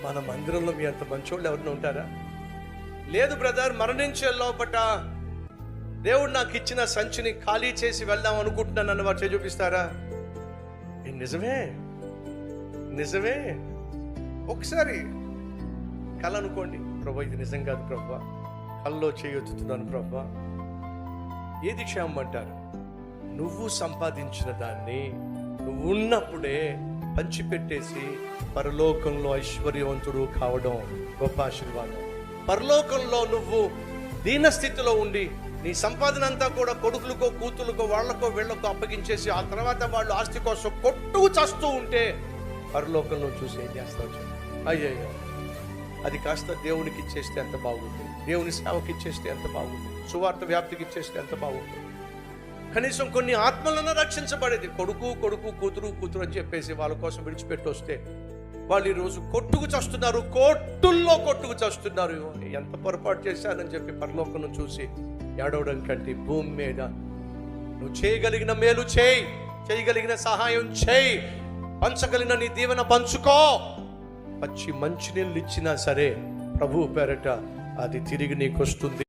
మన మందిరంలో మీ అంత మంచోళ్ళు ఎవరైనా ఉంటారా? లేదు బ్రదర్, మరణించే లోపట దేవుడు నాకు ఇచ్చిన సంచిని ఖాళీ చేసి వెళ్దాం అనుకుంటున్నాను అన్న వారు చూపిస్తారా? నిజమే నిజమే. ఒకసారి కళ అనుకోండి, ప్రభా ఇది నిజం కాదు ప్రభా, కళ్ళలో చేయొచ్చుతున్నాను ప్రభా. ఏది క్షేమం అంటారు? నువ్వు సంపాదించిన దాన్ని నువ్వు ఉన్నప్పుడే పంచిపెట్టేసి పరలోకంలో ఐశ్వర్యవంతుడు కావడం గొప్ప ఆశీర్వాదం. పరలోకంలో నువ్వు దీన స్థితిలో ఉండి నీ సంపాదన అంతా కూడా కొడుకులకో కూతురుకో వాళ్లకో వీళ్లకో అప్పగించేసి ఆ తర్వాత వాళ్ళు ఆస్తి కోసం కొట్టుకు చస్తూ ఉంటే పరలోకంలో చూసి ఏం చేస్తావు? అయ్యయ్యో, అది కాస్త దేవునికి ఇచ్చేస్తే ఎంత బాగుంది, దేవుని సేవకి ఇచ్చేస్తే ఎంత బాగుంది, సువార్త వ్యాప్తికి ఇచ్చేస్తే ఎంత బాగుంది. కనీసం కొన్ని ఆత్మలను రక్షించబడేది. కొడుకు కొడుకు కూతురు కూతురు అని చెప్పేసి వాళ్ళ కోసం విడిచిపెట్టి వస్తే వాళ్ళు ఈరోజు కొట్టుకు చస్తున్నారు, కోట్టుల్లో కొట్టుకు చస్తున్నారు. ఎంత పొరపాటు చేశానని చెప్పి పరలోకం చూసి ఏడవడం కంటే భూమి మీద నువ్వు చేయగలిగిన మేలు చేయి, చేయగలిగిన సహాయం చేయి, పంచగలిగిన నీ దీవెన పంచుకో. పచ్చి మంచినీళ్ళు ఇచ్చినా సరే ప్రభు పేరట అది తిరిగి నీకు వస్తుంది.